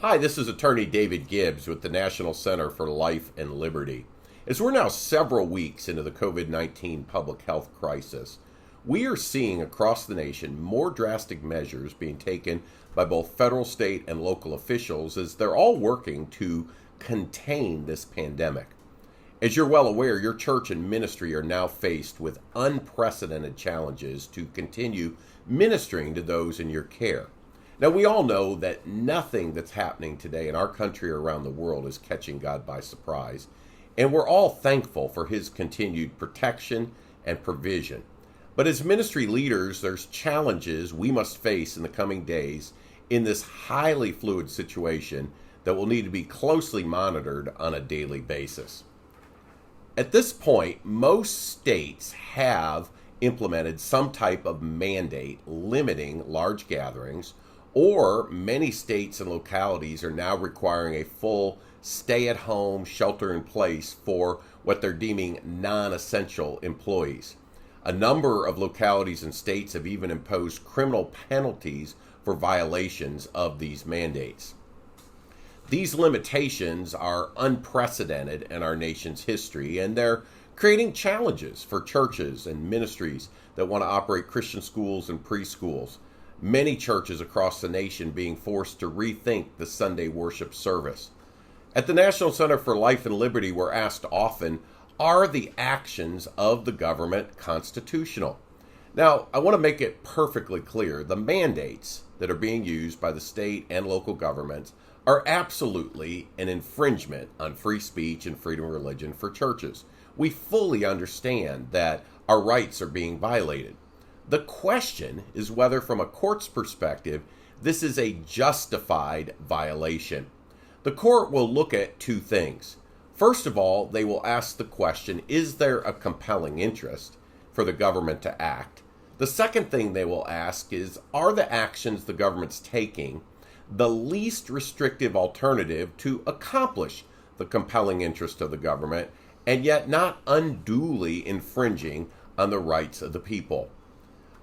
Hi, this is attorney David Gibbs with the National Center for Life and Liberty. As we're now several weeks into the COVID-19 public health crisis, we are seeing across the nation more drastic measures being taken by both federal, state, and local officials as they're all working to contain this pandemic. As you're well aware, your church and ministry are now faced with unprecedented challenges to continue ministering to those in your care. Now, we all know that nothing that's happening today in our country or around the world is catching God by surprise, and we're all thankful for His continued protection and provision. But as ministry leaders, there's challenges we must face in the coming days in this highly fluid situation that will need to be closely monitored on a daily basis. At this point, most states have implemented some type of mandate limiting large gatherings, or many states and localities are now requiring a full stay-at-home, shelter-in-place for what they're deeming non-essential employees. A number of localities and states have even imposed criminal penalties for violations of these mandates. These limitations are unprecedented in our nation's history, and they're creating challenges for churches and ministries that want to operate Christian schools and preschools. Many churches across the nation being forced to rethink the Sunday worship service. At the National Center for Life and Liberty, we're asked often, are the actions of the government constitutional? Now, I want to make it perfectly clear, the mandates that are being used by the state and local governments are absolutely an infringement on free speech and freedom of religion for churches. We fully understand that our rights are being violated. The question is whether, from a court's perspective, this is a justified violation. The court will look at two things. First of all, they will ask the question, is there a compelling interest for the government to act? The second thing they will ask is, are the actions the government's taking the least restrictive alternative to accomplish the compelling interest of the government, and yet not unduly infringing on the rights of the people?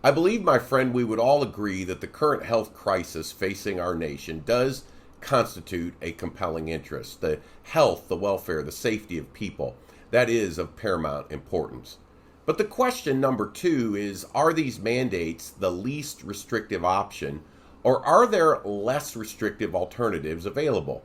I believe, my friend, we would all agree that the current health crisis facing our nation does constitute a compelling interest. The health, the welfare, the safety of people, that is of paramount importance. But the question number two is, are these mandates the least restrictive option, or are there less restrictive alternatives available?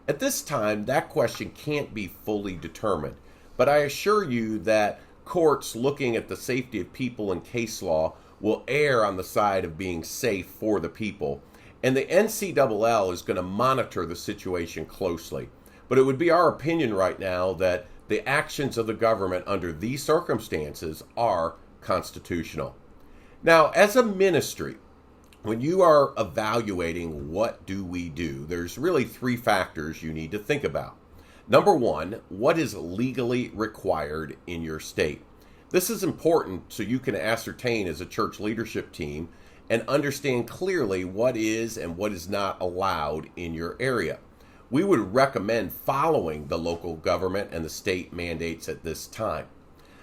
At this time, that question can't be fully determined, but I assure you that courts looking at the safety of people and case law will err on the side of being safe for the people. And the NCLL is going to monitor the situation closely. But it would be our opinion right now that the actions of the government under these circumstances are constitutional. Now, as a ministry, when you are evaluating what do we do, there's really three factors you need to think about. Number one, what is legally required in your state? This is important so you can ascertain as a church leadership team and understand clearly what is and what is not allowed in your area. We would recommend following the local government and the state mandates at this time.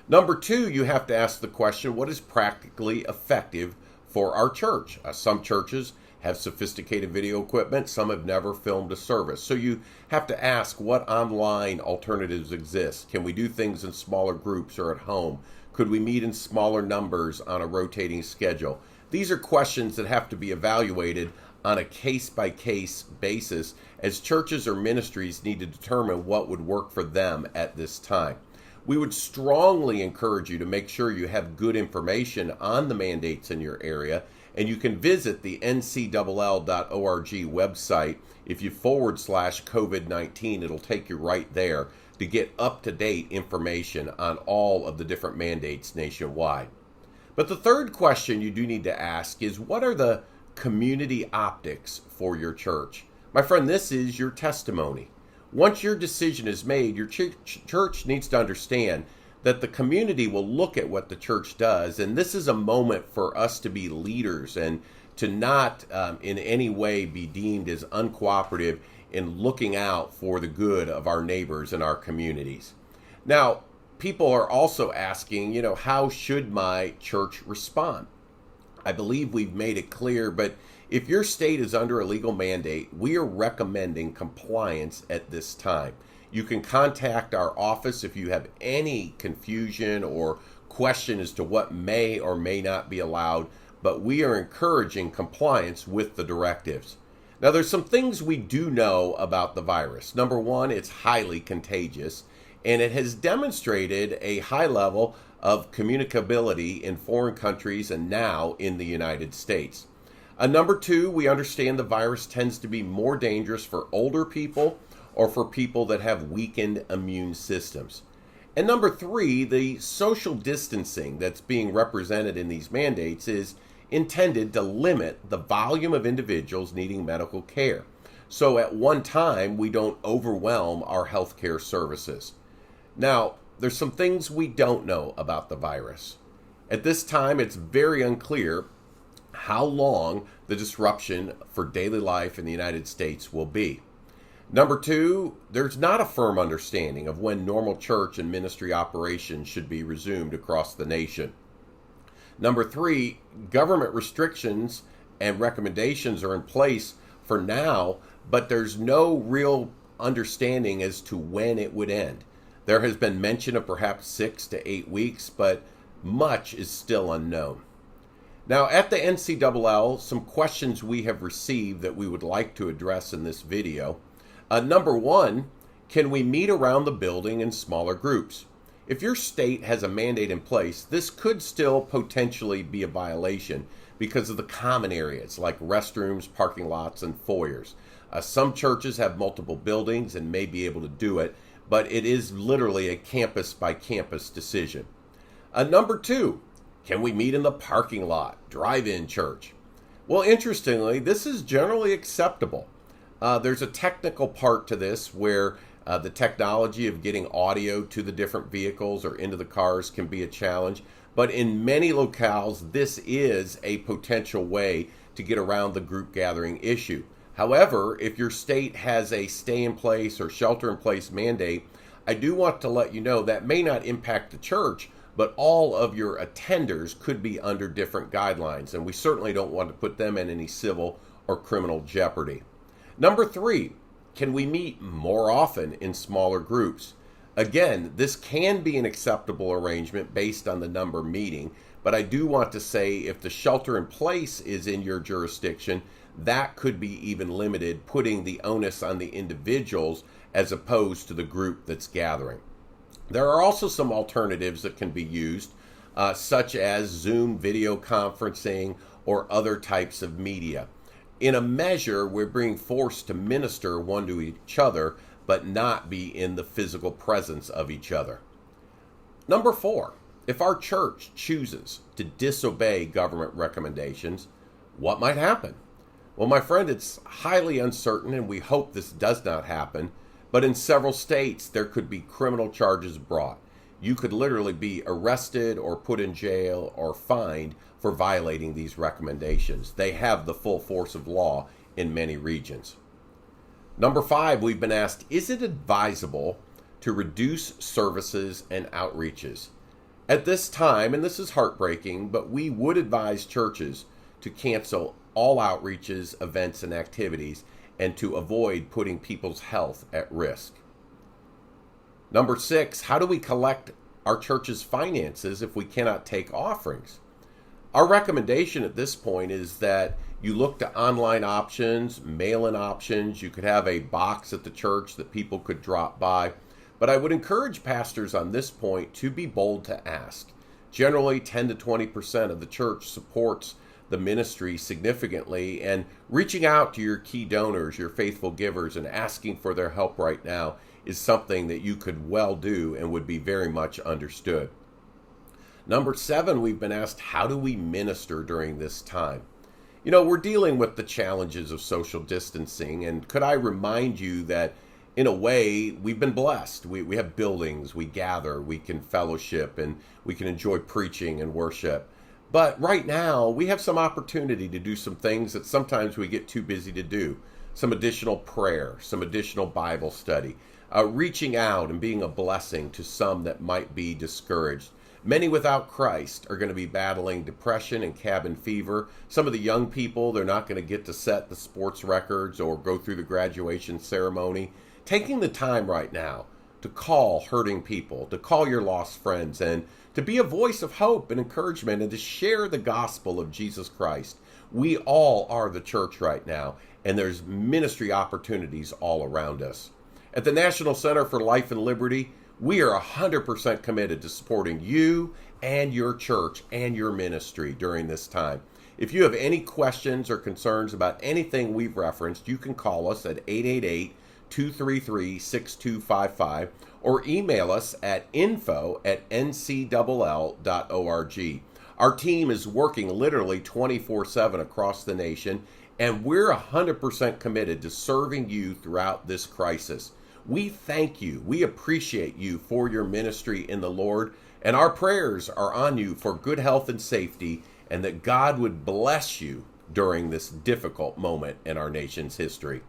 Number two, you have to ask the question, what is practically effective for our church? Some churches have sophisticated video equipment, some have never filmed a service. So you have to ask what online alternatives exist. Can we do things in smaller groups or at home? Could we meet in smaller numbers on a rotating schedule? These are questions that have to be evaluated on a case-by-case basis as churches or ministries need to determine what would work for them at this time. We would strongly encourage you to make sure you have good information on the mandates in your area, and you can visit the ncll.org website. If you /COVID-19, it'll take you right there to get up-to-date information on all of the different mandates nationwide. But the third question you do need to ask is, what are the community optics for your church? My friend, this is your testimony. Once your decision is made, your church needs to understand that the community will look at what the church does, and this is a moment for us to be leaders and to not in any way be deemed as uncooperative in looking out for the good of our neighbors and our communities. Now, people are also asking, how should my church respond? I believe we've made it clear, but If your state is under a legal mandate, we are recommending compliance at this time. You can contact our office if you have any confusion or question as to what may or may not be allowed, but we are encouraging compliance with the directives. Now, there's some things we do know about the virus. Number one, it's highly contagious, and it has demonstrated a high level of communicability in foreign countries and now in the United States. Number two, we understand the virus tends to be more dangerous for older people or for people that have weakened immune systems. And number three, the social distancing that's being represented in these mandates is intended to limit the volume of individuals needing medical care. So at one time, we don't overwhelm our healthcare services. Now, there's some things we don't know about the virus. At this time, it's very unclear how long the disruption for daily life in the United States will be. Number two, there's not a firm understanding of when normal church and ministry operations should be resumed across the nation. Number three, government restrictions and recommendations are in place for now, but there's no real understanding as to when it would end. There has been mention of perhaps 6 to 8 weeks, but much is still unknown. Now, at the NCLL, some questions we have received that we would like to address in this video. Number one, can we meet around the building in smaller groups? If your state has a mandate in place, this could still potentially be a violation because of the common areas like restrooms, parking lots, and foyers. Some churches have multiple buildings and may be able to do it, but it is literally a campus-by-campus decision. Number two, can we meet in the parking lot, DriveIn Church? Well, interestingly, this is generally acceptable. There's a technical part to this where the technology of getting audio to the different vehicles or into the cars can be a challenge. But in many locales, this is a potential way to get around the group gathering issue. However, if your state has a stay-in-place or shelter-in-place mandate, I do want to let you know that may not impact the church, but all of your attenders could be under different guidelines, and we certainly don't want to put them in any civil or criminal jeopardy. Number three, can we meet more often in smaller groups? Again, this can be an acceptable arrangement based on the number meeting, but I do want to say if the shelter in place is in your jurisdiction, that could be even limited, putting the onus on the individuals as opposed to the group that's gathering. There are also some alternatives that can be used, such as Zoom video conferencing or other types of media. In a measure, we're being forced to minister one to each other, but not be in the physical presence of each other. Number four, if our church chooses to disobey government recommendations, what might happen? Well, my friend, it's highly uncertain, and we hope this does not happen, but in several states, there could be criminal charges brought. You could literally be arrested or put in jail or fined for violating these recommendations. They have the full force of law in many regions. Number five, we've been asked, is it advisable to reduce services and outreaches? At this time, and this is heartbreaking, but we would advise churches to cancel all outreaches, events, and activities, and to avoid putting people's health at risk. Number six, how do we collect our church's finances if we cannot take offerings? Our recommendation at this point is that you look to online options, mail-in options. You could have a box at the church that people could drop by. But I would encourage pastors on this point to be bold to ask. Generally, 10 to 20% of the church supports the ministry significantly, and reaching out to your key donors, your faithful givers, and asking for their help right now is something that you could well do and would be very much understood. Number seven, we've been asked, how do we minister during this time? You know, we're dealing with the challenges of social distancing, and could I remind you that in a way, we've been blessed. We have buildings, we gather, we can fellowship, and we can enjoy preaching and worship. But right now, we have some opportunity to do some things that sometimes we get too busy to do. Some additional prayer, some additional Bible study, reaching out and being a blessing to some that might be discouraged. Many without Christ are going to be battling depression and cabin fever. Some of the young people, they're not going to get to set the sports records or go through the graduation ceremony. Taking the time right now to call hurting people, to call your lost friends, and to be a voice of hope and encouragement, and to share the gospel of Jesus Christ. We all are the church right now, and there's ministry opportunities all around us. At the National Center for Life and Liberty, we are 100% committed to supporting you and your church and your ministry during this time. If you have any questions or concerns about anything we've referenced, you can call us at 888-233-6255 or email us at info@ncll.org. Our team is working literally 24/7 across the nation, and we're 100% committed to serving you throughout this crisis. We thank you. We appreciate you for your ministry in the Lord, and our prayers are on you for good health and safety, and that God would bless you during this difficult moment in our nation's history.